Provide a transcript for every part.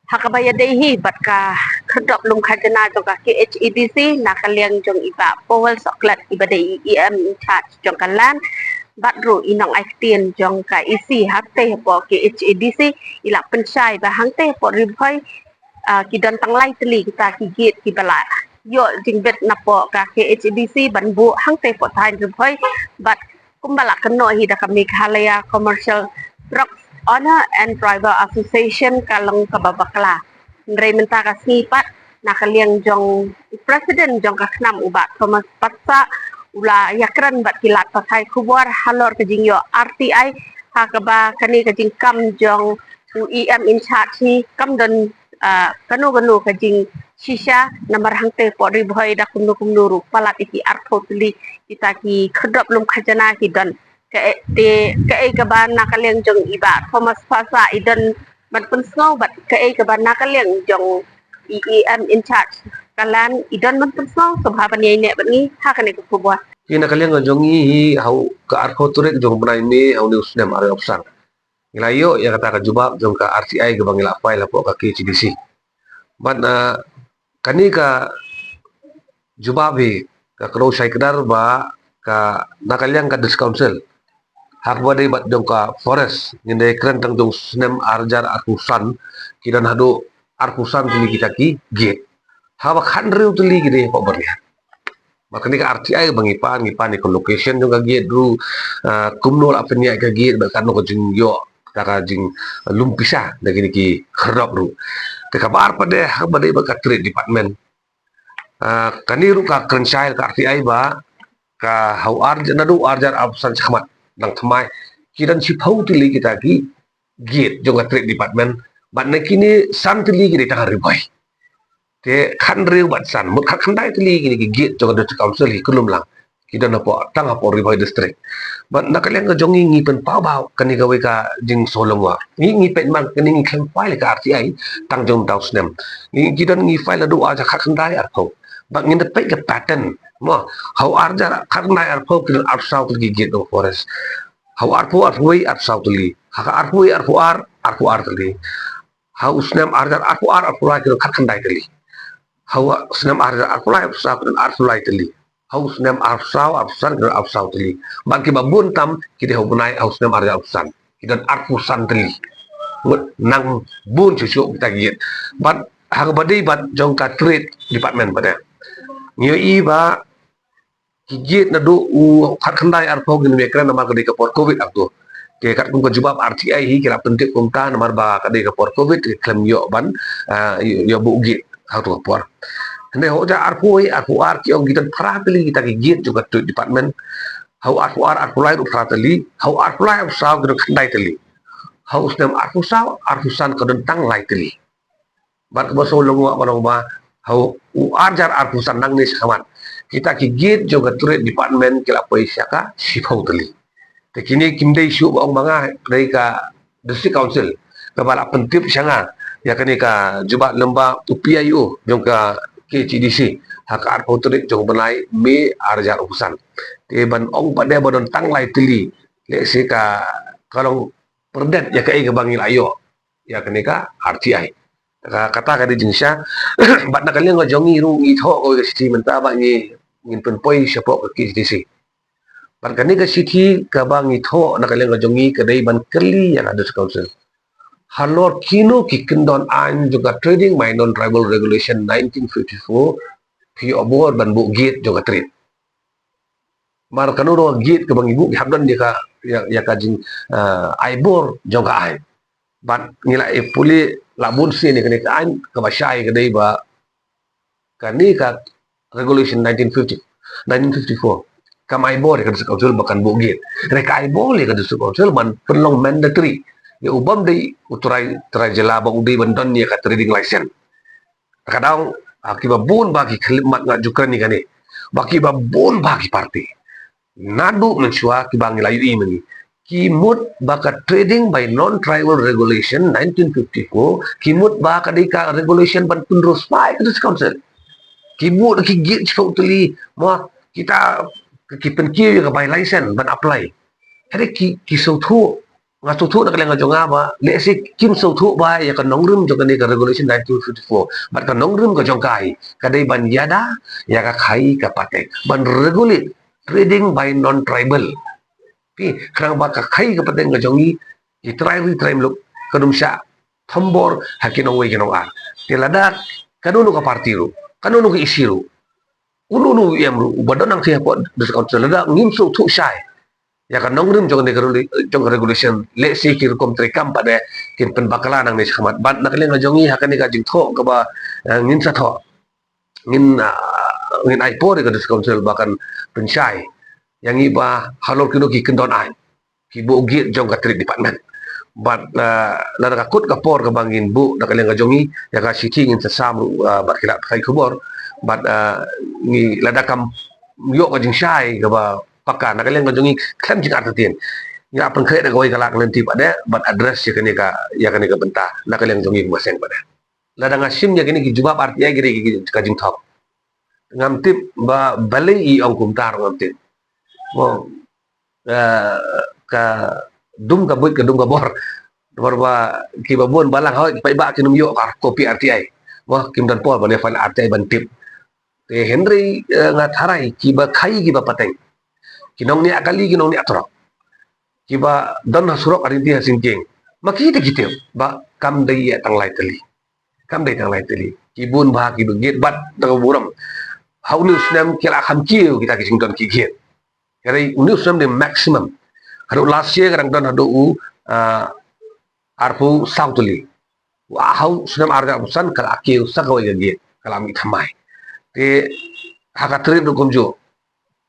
Hakabayadehi batka kedop lum khajana jongka KHEDC nakaliang jong iba powel soklat ibadai EM in charge jong kalan batru inong aktien jongka isi hakte po KHEDC ila pensai ba hangte po ribhoy kidan tanglai teli kita kigit kibala yo jingbet napo ka KHEDC banbu hangte po tain ribhoy bat kumbala keno hida kami Halaya Commercial Trucks Owner and Driver Association kalong kababakla. Nray menta kasipat nakaliang jong President jong kaknam ubat Thomas Patsa ula yakran bat kilat pakai kubuar halor kejingyo RTI hakaba kani kejing kam jong UEM in charge kam don kanu kejing shisha namar hangte pori boy da kumnu palat iki artho tuli kita ki kedop lum khajana ki don ke kaban nakaliang jong iba Thomas Patsa idan ban pun snow bat ke kaban nakaliang jong EEM in charge kalan idan man pun snow subhaban ye ne bat ni ha kane ko kubuar Kina kalian ngajongi hau ke arko turek jong benai me hau news nem are opsan. Ilayo ya kata ka jubab jong ka RCI ke bangila file po ka KCDC. Ban kani ka jubabi ka kro sai kedar ba ka nakalian ka dis council. Hak bade bat jong ka forest nginde kren tang jong snem arjar akusan kidan hadu arkusan tuli kita ki gate. Hawa khandriu tuli gide po berlihat. Makanya ka RTI bangipan ni ko location yung kagiyad ru kumnol apa niya kagiyad bakano ko jing yo kaka jing lumpisa na gini ki khrop ru kabar pada habade ba ka trade department kaniru ka krensail ka RTI ba ka hau arjar absan chakmat nang thamai kidan si phau tili kita ki gate jong ka trade department ban na kini san tili ki ta ribai te khan riu bat san mut khan dai tli gi git jong da council hi kulum lang kita na po tang po ribai district ban nakaleng ga jongi ngi pen pa baw kani ga we ka jing solongwa ngi pen man kani ngi khan file ka RTI tang jong taw snem ngi kita ngi file du a ja khan dai ar pho ba ngi da pe ga pattern mo how ar ja khan dai ar pho ki ar south gi git do forest how ar pho ar hui ar south li ha ar hui ar pho ar tli how snem ar ja ar pho ar ki khan dai tli hawa senam arja arpulai apsa dan arpulai teli haus senam arpsau apsan dan apsau teli bagi babun tam kita hubunai haus senam arja apsan kita arpusan teli nang bun cucu kita giat ban hang badai bat jong ka trade department pada nyo iba giat na do u khat khandai arpo gin mekra namar ka de ka por covid akto ke kat kum ka jubab RTI hi kira pentik kum ta namar ba ka de ka por covid klem yo ban yo bu git how to apply. And then hoja arpuar ki ong gitan prateli kita ki git juga tu department how arpulai ru prateli how arpulai of saw gru khandai teli how snem arpusan kadon tang lai teli bat bo so longo banong ba how arjar arpusan nang ni samat kita ki git juga tu department kila paisa ka sipau teli te kini kimdei shu ba ong manga dai ka district council ka bala pentip sanga ya kani ka jubah lemba UPIU jong ka KCDC hak arpo turik jong benai me arjar urusan te ban ong pada badon tang lai tili le se ka kalong perdet ya ka ga bangil ayo ya kani ka RTI kata ka di jinsya bat na kalian jongi ru ngi tho ko si menta ba ngi ngin pen poi siapa ka KCDC ban kani ka siti ka bangi tho na kalian jongi ka dai ban keli yang ada council Halor kino kikendon an juga trading by non-tribal regulation 1954 pi obor dan bu gate juga trade. Mar kanuro gate ke bang ibu habdan dia ka ya ka jing aibor juga ai. Ban ngila e puli labun si ni kene ka an ka basai ka dei ba kani ka regulation 1954 kam aibor ka council bakan bu gate. Reka aibor ka council man penlong mandatory ya ubam dei uturai jela bang udai bandon ya ka trading license kadang akibat bun bagi klimat ngajukan ni kani bagi babun bagi parti nadu mensua ki bang layu imani kimut baka trading by non tribal regulation 1954 kimut baka dika regulation ban tundros pai ke council kimut ki git totally mo kita kipen ki ka by license ban apply hari ki so thu nga tu thu nak leng jong ba le si kim so thu ba ya ka nong rum jong ka regulation 1954 bat ka nong rum ka jong kai ka dei ban yada ya ka khai ka patek ban regulate trading by non tribal pi krang ba ka khai ka patek ka jong i tribe luk kadum sha thambor hakinong we kinong a tilada kanunu ka parti ru kanunu ka isiru ulunu yamru badonang siya po des council da ngim so thu shai ya kan nongrim jong regulation le si kir kom trekam pada kin pen bakala nang ni khamat ban nak leng jongi hakan ni ka jing tho ka ba ngin sa tho ngin ai por ka dis council bakan pensyai yang iba halor kino ki kendon ai ki bo gi jong ka tri department bat la ka kut ka por ka bangin bu nak leng jongi ya ka siti ngin sa sam bat kilat khai khubor bat ni ladakam yo ka jing syai ka ba pakar nak kalian ngajungi kan jing artian ya apan kaya nak gawai kalak nanti pada bat address ya kani ka benta nak kalian ngajungi maseng pada ladang asim ya kini ki jubab arti ya kiri ki kajing thok ngam tip ba balai I ong kumtar ngam tip mo ka dum ka buit ka dum ka bor ba ki babon balang hoy pai ba kinum yo ka kopi RTI wah kim dan pol ba ne file RTI ban tip te Henry ngat harai ki ba khai ki ba pateng kinong ni akali kinong ni atrok kiba dan hasurok ari dia singking maki te kitem ba kam dai ya tang lai tali kibun ba ki begit bat da buram haunus nam kila kham kiu kita kising don ki giet kare unus nam de maximum haro last year kadang don hado u arpu sautuli wa hau sunam arga usan kala kiu sakaw ya giet kala mi thamai te hakatri do komjo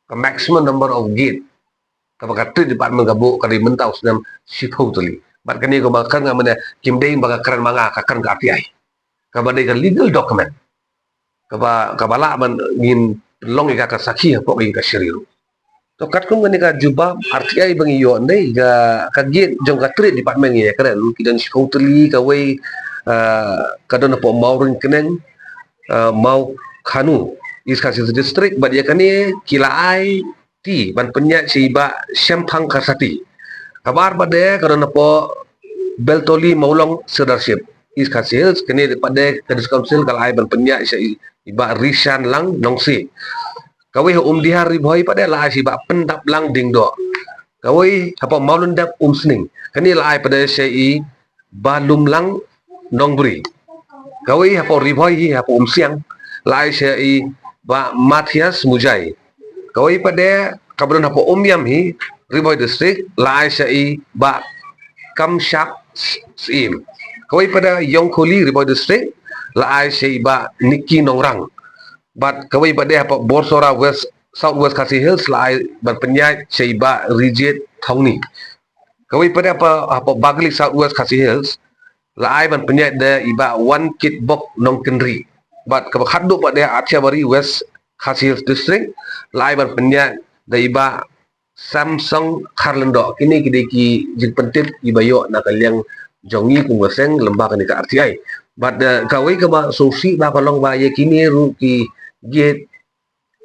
the maximum number of gate kapag tri department gabo kari mentau senam sipho tuli bat kani ko bakar nga mana kimdei baga karan manga kakan ka API kabadai ka legal document kabala man ngin long ka sakhi po ngin ka shiriru to kat kum ngani ka juba RTI bangi yo ndai ka gate jong ka tri department ye karen kidan sipho tuli ka wei kadon po maurin keneng mau khanu Iskasi district bat ya kani kilai ti ban penya siba sempang kasati kabar bade karena po beltoli maulong leadership Iskasi kini pada kadis council kalai ban penya iba risan lang nongsi kawi dihar riboi pada la siba pendap lang dingdo kawi apa maulun dap sning kani lai pada sei balum lang nongbri kawi apa riboi apa siang lai sei ba Matias Mujai kawai pada kabron hapo yam hi Riboy district lai sai ba Kamshak Sim kawai pada Yongkoli Riboy district lai sai ba Niki Nongrang bat kawai pada hapo Borsora West Southwest Khasi Hills lai ban penyai sai ba Rijit Thongni kawai pada hapo Bagli Southwest Khasi Hills lai ban penyai da iba One Kit Bok Nong Kendri but kabakado pa dia Achabari West Khasi Hills District laiban penya daiba Samsung Harlendo kini kidiki jing pentip ibayo nakaliang jongi kumaseng lembaga ni ka RTI but kawai ka ba sosi ba kalong ba ye kini ru ki get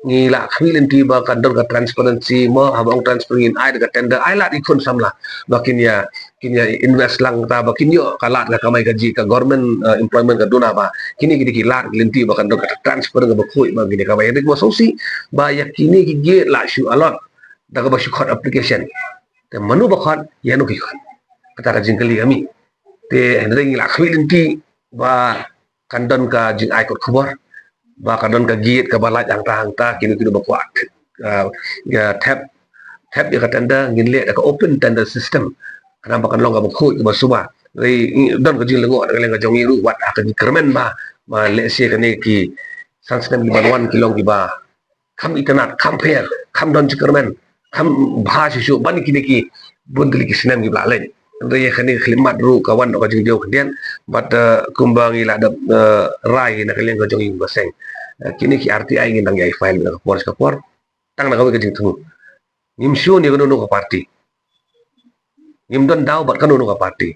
ni la khilin ti ba kador ka transparency mo habang transparency ai ka tender ai la ikon samla bakin ya invest lang ta bakin yo kalat ka kamay gaji ka government employment ka duna ba kini kidi kilat linti ba kador ka transparent ka bakhoy ba gini kamay dik mo sosi ba ya kini ki ge la shu alot daga ba shu khot application te manu ba khot ya no ki khot kata ka jingkali kami te hendring la khilin ti ba kandon ka jing ai kot khubor ba kadon ka giit ka balat ang ta kini ba kuat ya tap ya katanda nginle ka open tender system kana bakan long ka khu ba suba ri don ka jing lengo ka lenga jongi ru wat ka kermen ba le se ka ne ki sansnem di banwan kilong ki ba kam itanat compare kam don kermen kam bha shu ban kini ki bundli ki sinem ki ba len ri khani khlimat ru kawan ka jing jauh kemudian bat kumbang ila ada rai na kalian ka jongi ba seng kini ki RTI ngin nang yai file na kapor tang na ka jing tu ngim shu ni kono ka party ngim don daw bat kono ka party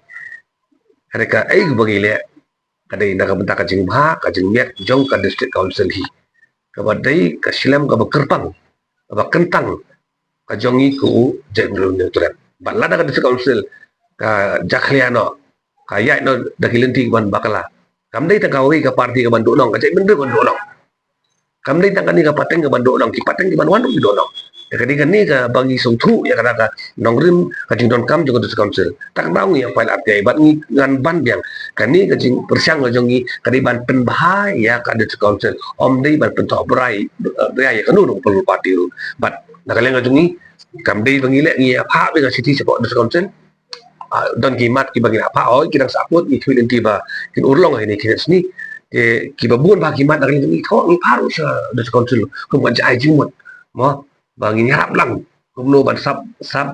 hareka ai bagile kadai na ka benta ka jing bha ka jing met jong ka district council hi ka badai ka silam ka bakerpang ka kentang ka jongi ku jeng neutral bat la ka district council jakliano kaya no dakilenti ban bakala kamdai ta kawi ka parti ka bandu nong kacai bener bandu nong kamdai ta kani ka pateng ka bandu nong ki pateng ki ban wanu ki nong ya kadi kani ka bagi sungtu ya kada ka nongrim ka jing don kam juga council tak bang ya file update bat ni ngan ban yang kani ka jing persiang ka jongi kadi ban pen bahaya ka council om dei ban pen to berai berai ya kanu nong perlu parti ru bat nakaleng ka jongi kamdai bangile ngi apa be ka city support council don kimat ki bagi apa oh kidang saput ni tuin tiba kin urlong ini kini sini ki babun ba kimat dari ni kau ni paru sa da konsul kum kan jai jimut mo bangi harap lang kum no ban sap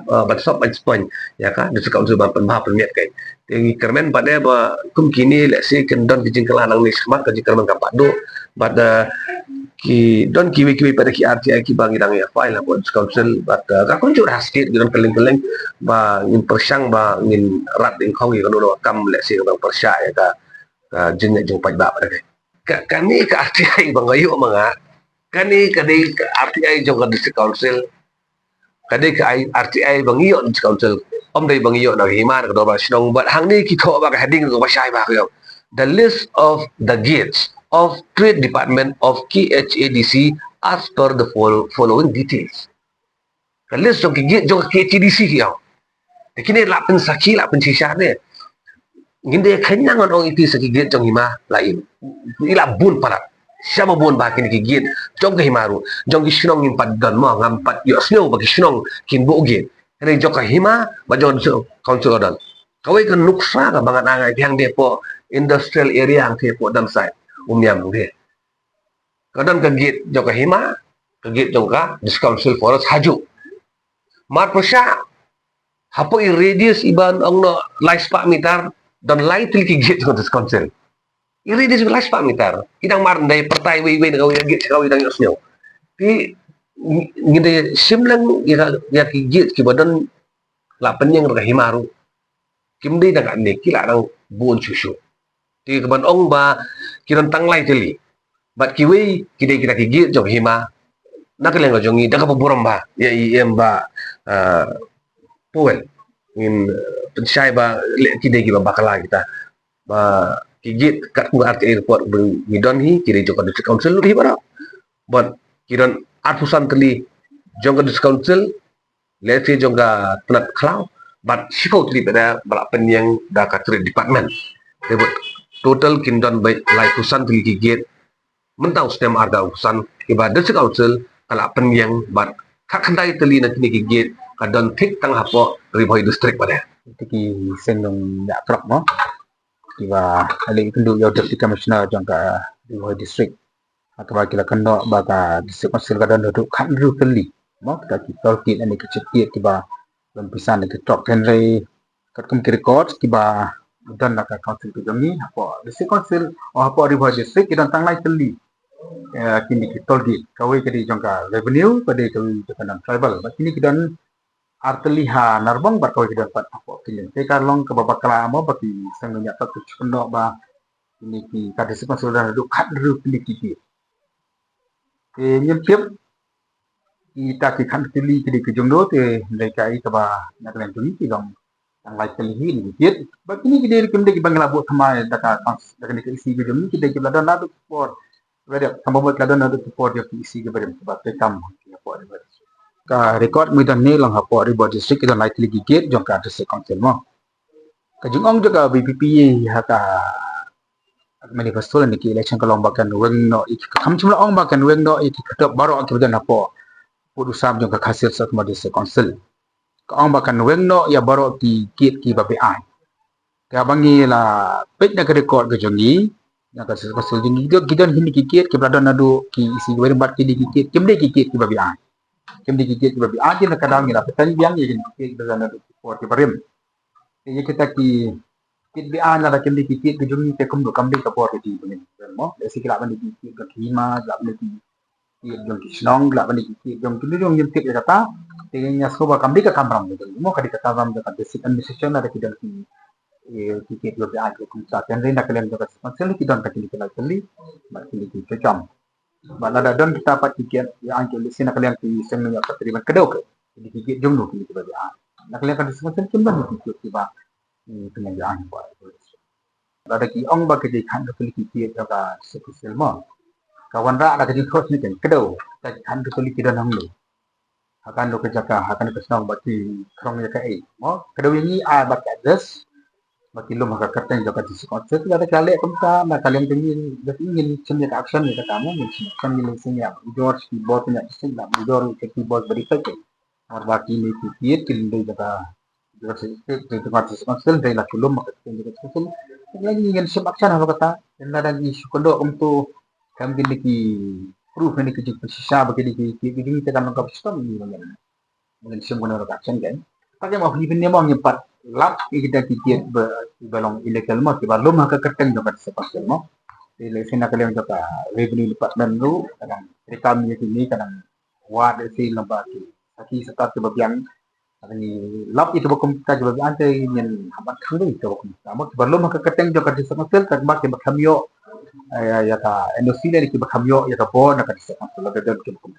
ban spon ya ka da konsul ban pen ba permiat kai yang kermen pada ba kum kini le si ken don kijing kelanang ni semat ka kermen ka padu pada ki don kiwi pada ki RTI ki bangi dang ya file buat council but ka kun jur haskit don keleng-keleng ba ngin persyang ba ngin rat ding khong ka no kam le si bang persya ya ka jeng jeng pai ba pada ka kani ka RTI bang ayo manga kani kadai ka RTI jong ka district council kadai ka RTI bang iyo district council om dai bang iyo na himan ka do ba sinong bat hang ni ki tho ba ka heading ko ba syai ba ko the list of the gates of Trade Department of KHADC as per the following details. The list of gate jong KHADC kiau. Kini lapen saki lapen sisa ne. Nginde kenyang on itu saki gate jong hima lain. Ila bun parat. Siapa bun ba kini gate jong ke himaru. Jong ki sinong ngimpat don mo ngampat yo snow bagi sinong kin bo gate. Ini jong ka hima ba jong council don. Kawai kan nuksa ka bangan angai yang depo industrial area yang depo dan side. Umyam dia. Kadang kegit jauh hima, kegit jauh council forest haju. Mar persya, hapo radius iban ang no life pak meter dan lain til kegit jauh council. Radius life pak meter. Kidang mar day pertai wei na kawin kegit kawin ang yosnyo. Di ngide simlang ya kegit kibadan lapan yang himaru. Kimdi na kan kila nang buon susu. Di keban ong ba kiran tanglay tili bat kiwi kidai kita kigit jong hima nakaleng ko jongi daga paburam ba ya iem ba puel in pensai ba kidai kiba bakala kita ba kigit kat ku art airport ngidon hi kidai jong district council hi bara but kiran atusan tili jong district council lete jong ga penat klau but sifau tili pada balapan yang da ka trade department debut total kindon by like usan tili gate mentau stem arga usan iba district council kala penyang bat kakandai tili na tini gate kadon tik tang hapo riboy district pada tiki senong ya krok mo iba ali kundu yo deputy commissioner jangka riboy district atau kila kendo baga district council kadon do kan ru tili mo kita tol kit ani kecil tiba lempisan ke top tenre kat kum record tiba dan nak council tu jami apa district council apa river district kita tang lai teli kini kita tolgi kawai kedi jangka revenue pada kawai jangka tribal kini kita arteli ha narbang bat kawai kita pat apa kini tekar long ke babak kelama bagi sangganya tak kena ba ini ki ka district council dah duk kat ru kini kiti nyempip kita ki kan teli kedi ke jongdo te mereka i ke ba nak len tu ni dong yang lain kali ini gitu. Begini kita kembali ke bangla buat sama data dengan isi video ini kita kita ada nado support. Berada tambah buat ada nado support yang isi ke berada sebab tekam support berada. Ka record mudah ni lang hapo ribuan district kita naik lagi gate jong ka district council mo. Ka jungong juga BPP ha ka manifesto ni ki election ka long bakan weng no ik kam chumla ong bakan weng no ik ka baro ak bedan hapo. Pudu sam jong ka hasil sa district council. Kaong bakan weng no ya baro ki kit ki babe ai ka bangi la pet na record ke jongi na ka hasil jongi gidan hindi ki kit ki brada nadu ki isi wer bat ki kit kemde ki kit ki babe ai kemde ki kit ki babe ai na kadang la petan biang ye ki brada nadu por ki barim ye kita ki kit bi ai la kemde ki kit ke jongi te kum do kamde ka por ki bunin mo esi ki la ban ki kit ka hima la ban ki jong ki snong la ban ki jong ki jong yim kit kata tingnya soba kambi ka kamram gitu mo kadi ka kamram da basic administration ada kidan ki tiket lo ba ko kumsa kan rin nakalen da sponsor ki don ka kili kala kali ba kili ki kecam ba la don kita pat tiket ya anke lisi nakalen ki sen ya patriban kedok ki tiket jong no kili ba ya nakalen ka sponsor kim ban ki ba ni penyagaan buat. Ada ki ong ba ke kan ke ki ki ka sekisel mo. Kawan ra ada ke kos ni kan kedo. Ta kan ke li kidan hang lu. Akan lo ke jaka akan ke senang bati krong ya ka e. Mo kedo ni a ba ka des. Bati lo maka kateng jaka di konsep ada kale kumta na kalian tingin jadi ingin senyap action ni kamu kan ni senyap. George keyboard ni senyap. George ke keyboard beri ke. और बाकी में की किल्ले जगह जैसे itu masih maksud dari lah belum maka tinggal kecil lagi ingin semaksan apa kata dan lagi sukondo untuk kami lagi proof ini kecil sisa bagi di kita menganggap sistem ini dengan semua orang action kan pakai mau beli benda mau nyepat lap kita tiket balong ilegal mah kita belum maka keteng dapat sepak mau di sini kalian juga revenue department lu kadang rekam ini kadang wadah sih lembati Aki sekat ke bagian ni lap itu bakum ka jaba ante yen hamat khang itu bakum amak barlo maka keteng jo ka disa masel ka mak ke bakam yo ya ka endosile ni ke bakam yo ya ka bo na ka disa masel la gadon ke bakum